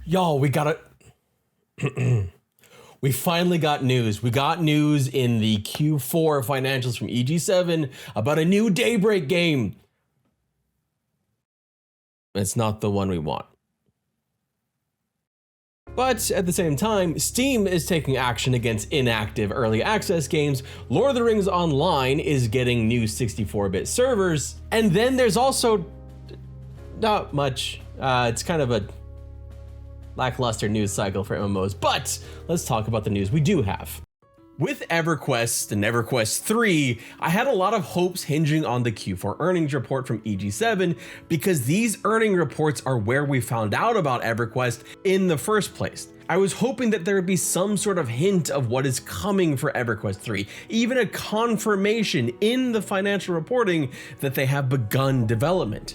Y'all, we finally got news. We got news in the Q4 financials from EG7 about a new Daybreak game. It's not the one we want. But at the same time, Steam is taking action against inactive early access games. Lord of the Rings Online is getting new 64-bit servers. And then there's also not much. It's kind of a lackluster news cycle for MMOs, but let's talk about the news we do have. With Everquest and Everquest 3, I had a lot of hopes hinging on the Q4 earnings report from EG7 because these earning reports are where we found out about Everquest in the first place. I was hoping that there would be some sort of hint of what is coming for Everquest 3, even a confirmation in the financial reporting that they have begun development.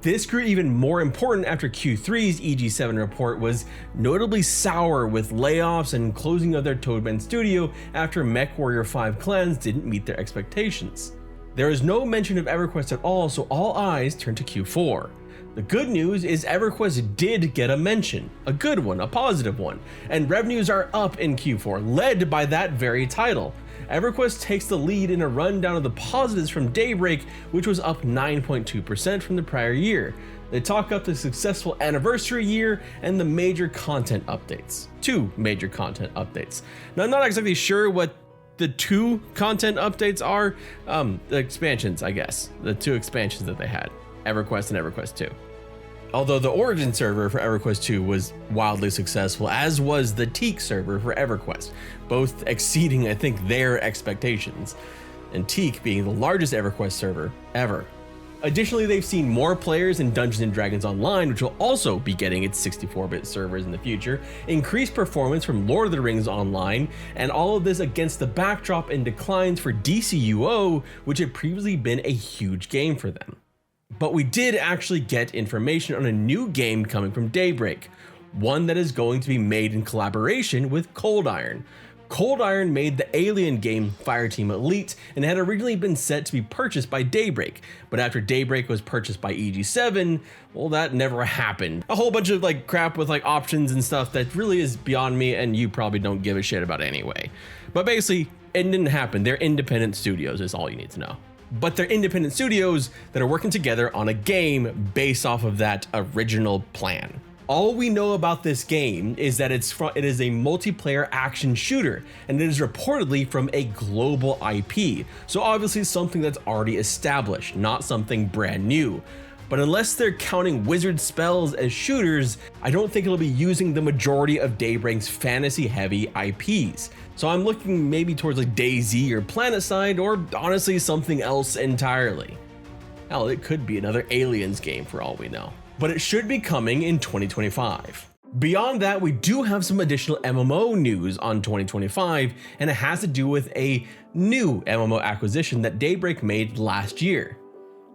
This grew even more important after Q3's EG7 report was notably sour with layoffs and closing of their Toadman studio after MechWarrior 5 clans didn't meet their expectations. There is no mention of Everquest at all, so all eyes turn to Q4. The good news is Everquest did get a mention, a good one, a positive one, and revenues are up in Q4, led by that very title. Everquest takes the lead in a rundown of the positives from Daybreak, which was up 9.2% from the prior year. They talk up the successful anniversary year and the major content updates. 2 major content updates. Now, I'm not exactly sure what the 2 content updates are. The expansions, I guess. The 2 expansions that they had, Everquest and Everquest 2. Although the origin server for Everquest 2 was wildly successful, as was the Teak server for Everquest, both exceeding, I think, their expectations, and Teak being the largest Everquest server ever. Additionally, they've seen more players in Dungeons & Dragons Online, which will also be getting its 64-bit servers in the future, increased performance from Lord of the Rings Online, and all of this against the backdrop and declines for DCUO, which had previously been a huge game for them. But we did actually get information on a new game coming from Daybreak, one that is going to be made in collaboration with Cold Iron. Cold Iron made the Alien game Fireteam Elite and had originally been set to be purchased by Daybreak, but after Daybreak was purchased by EG7, well, that never happened. A whole bunch of crap with options and stuff that really is beyond me and you probably don't give a shit about anyway. But basically, it didn't happen. They're independent studios is all you need to know. But they're independent studios that are working together on a game based off of that original plan. All we know about this game is that it is a multiplayer action shooter, and it is reportedly from a global IP. So obviously something that's already established, not something brand new. But unless they're counting wizard spells as shooters, I don't think it'll be using the majority of Daybreak's fantasy-heavy IPs. So I'm looking maybe towards DayZ or PlanetSide, or honestly something else entirely. Hell, it could be another Aliens game for all we know. But it should be coming in 2025. Beyond that, we do have some additional MMO news on 2025, and it has to do with a new MMO acquisition that Daybreak made last year.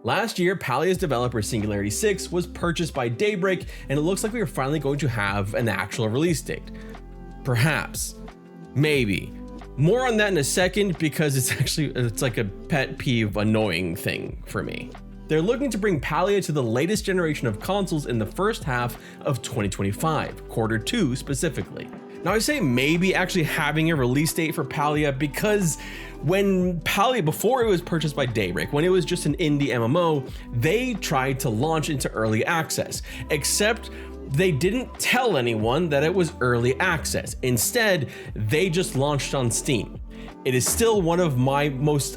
Last year, Palia's developer Singularity 6 was purchased by Daybreak, and it looks like we are finally going to have an actual release date. Perhaps. Maybe. More on that in a second because it's like a pet peeve annoying thing for me. They're looking to bring Palia to the latest generation of consoles in the first half of 2025, Q2 specifically. Now I say maybe actually having a release date for Palia because when Palia, before it was purchased by Daybreak, when it was just an indie MMO, they tried to launch into early access, except they didn't tell anyone that it was early access. Instead, they just launched on Steam. It is still one of my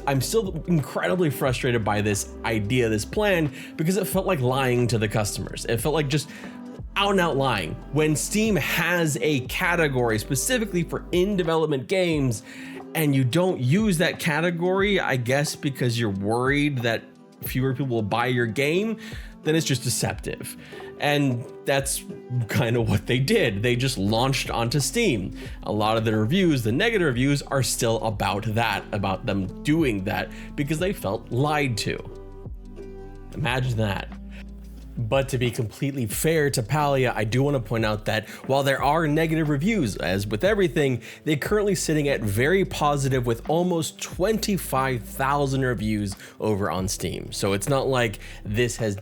I'm still incredibly frustrated by this idea, this plan, because it felt like lying to the customers. It felt like just out and out lying. When Steam has a category specifically for in-development games, and you don't use that category, I guess because you're worried that fewer people will buy your game, then it's just deceptive. And that's kind of what they did. They just launched onto Steam. A lot of the reviews, the negative reviews, are still about that, about them doing that because they felt lied to. Imagine that. But to be completely fair to Palia, I do want to point out that while there are negative reviews, as with everything, they're currently sitting at very positive with almost 25,000 reviews over on Steam. So it's not like this has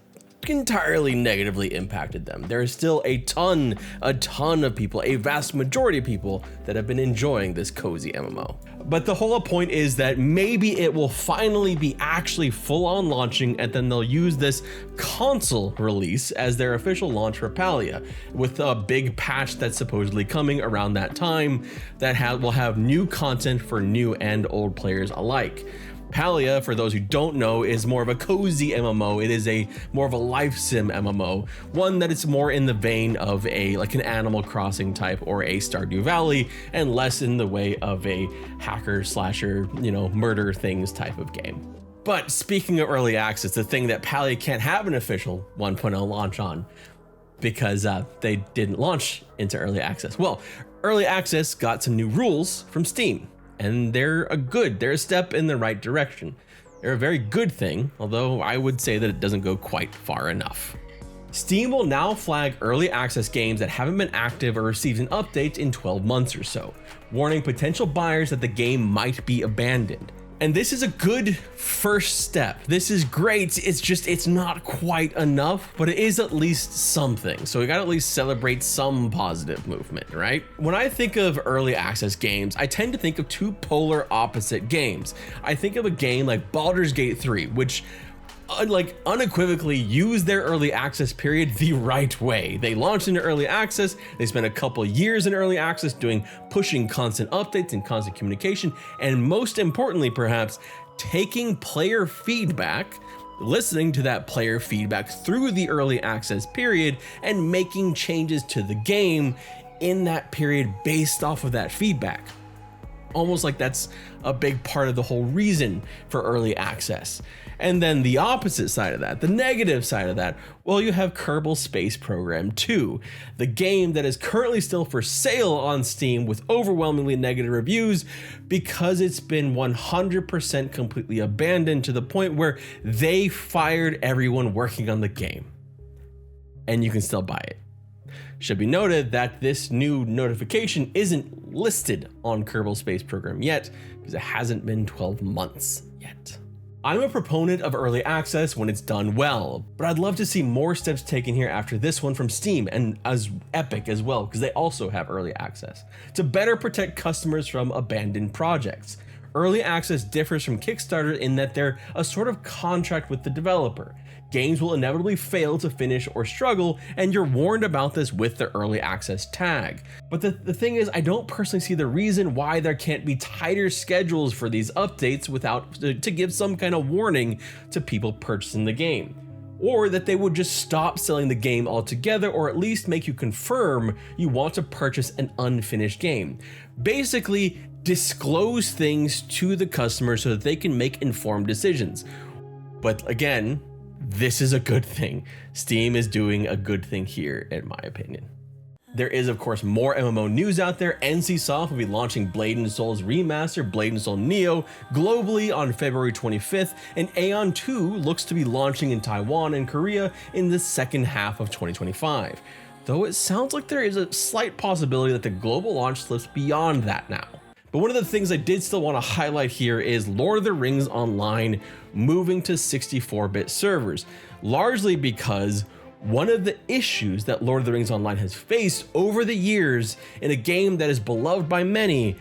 entirely negatively impacted them. There is still a ton of people, a vast majority of people that have been enjoying this cozy MMO. But the whole point is that maybe it will finally be actually full on launching, and then they'll use this console release as their official launch for Palia, with a big patch that's supposedly coming around that time that will have new content for new and old players alike. Palia, for those who don't know, is more of a cozy MMO. It is more of a life sim MMO, one that is more in the vein of like an Animal Crossing type or a Stardew Valley, and less in the way of a hacker slasher, murder things type of game. But speaking of early access, the thing that Palia can't have an official 1.0 launch on, because they didn't launch into early access. Well, early access got some new rules from Steam. And they're a step in the right direction. They're a very good thing, although I would say that it doesn't go quite far enough. Steam will now flag early access games that haven't been active or received an update in 12 months or so, warning potential buyers that the game might be abandoned. And this is a good first step. This is great. It's not quite enough, but it is at least something. So we gotta at least celebrate some positive movement, right? When I think of early access games, I tend to think of two polar opposite games. I think of a game like Baldur's Gate 3, which unequivocally use their early access period the right way. They launched into early access, they spent a couple years in early access pushing constant updates and constant communication, and most importantly perhaps, taking player feedback, listening to that player feedback through the early access period, and making changes to the game in that period based off of that feedback. Almost like that's a big part of the whole reason for early access. And then the opposite side of that, the negative side of that, well, you have Kerbal Space Program 2, the game that is currently still for sale on Steam with overwhelmingly negative reviews because it's been 100% completely abandoned to the point where they fired everyone working on the game. And you can still buy it. Should be noted that this new notification isn't listed on Kerbal Space Program yet because it hasn't been 12 months yet. I'm a proponent of early access when it's done well, but I'd love to see more steps taken here after this one from Steam and as Epic as well, because they also have early access, to better protect customers from abandoned projects. Early access differs from Kickstarter in that they're a sort of contract with the developer. Games will inevitably fail to finish or struggle, and you're warned about this with the early access tag. But the thing is, I don't personally see the reason why there can't be tighter schedules for these updates to give some kind of warning to people purchasing the game. Or that they would just stop selling the game altogether, or at least make you confirm you want to purchase an unfinished game. Basically, disclose things to the customer so that they can make informed decisions. But again, this is a good thing. Steam is doing a good thing here, in my opinion. There is, of course, more MMO news out there. NCSoft will be launching Blade & Soul's remaster, Blade & Soul Neo, globally on February 25th, and Aion 2 looks to be launching in Taiwan and Korea in the second half of 2025. Though it sounds like there is a slight possibility that the global launch slips beyond that now. But one of the things I did still want to highlight here is Lord of the Rings Online moving to 64-bit servers, largely because one of the issues that Lord of the Rings Online has faced over the years in a game that is beloved by many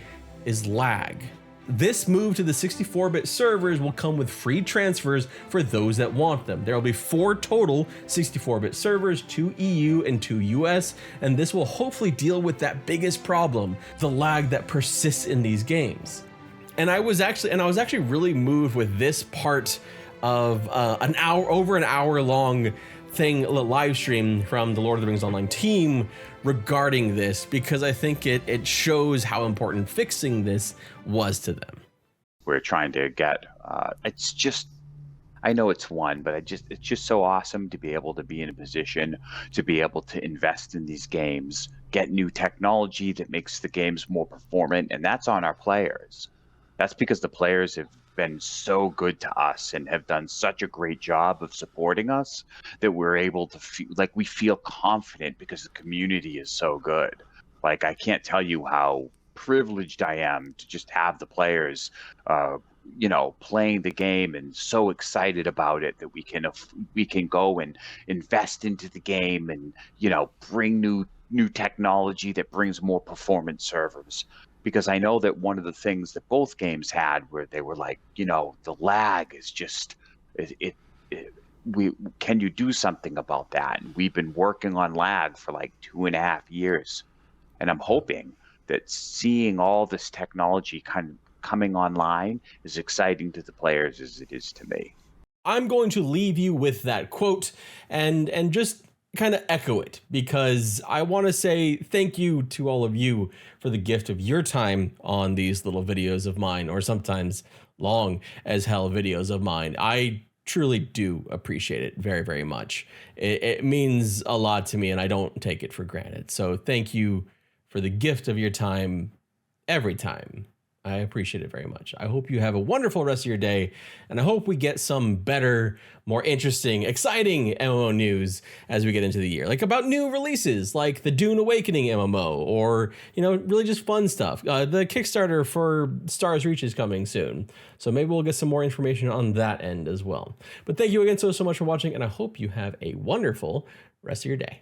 is lag. This move to the 64-bit servers will come with free transfers for those that want them. There will be 4 total 64-bit servers, 2 EU and 2 US, and this will hopefully deal with that biggest problem, the lag that persists in these games. And I was actually really moved with this part of over an hour long live stream from the Lord of the Rings Online team regarding this, because I think it shows how important fixing this was to them. We're trying to get it's just, I know it's one, but it's just so awesome to be able to be in a position to be able to invest in these games, get new technology that makes the games more performant, and that's on our players. That's because the players have been so good to us and have done such a great job of supporting us that we're able to feel like we feel confident because the community is so good. Like, I can't tell you how privileged I am to just have the players playing the game and so excited about it that we can go and invest into the game and bring new technology that brings more performance servers. Because I know that one of the things that both games had where they were like, the lag is just it we can you do something about that? And we've been working on lag for like 2.5 years, and I'm hoping that seeing all this technology kind of coming online is exciting to the players as it is to me. I'm going to leave you with that quote and just kind of echo it, because I want to say thank you to all of you for the gift of your time on these little videos of mine, or sometimes long as hell videos of mine. I truly do appreciate it very, very much. It means a lot to me, and I don't take it for granted. So thank you for the gift of your time every time. I appreciate it very much. I hope you have a wonderful rest of your day, and I hope we get some better, more interesting, exciting MMO news as we get into the year, like about new releases like the Dune Awakening MMO, or really just fun stuff. The Kickstarter for Stars Reach is coming soon, so maybe we'll get some more information on that end as well. But thank you again so much for watching, and I hope you have a wonderful rest of your day.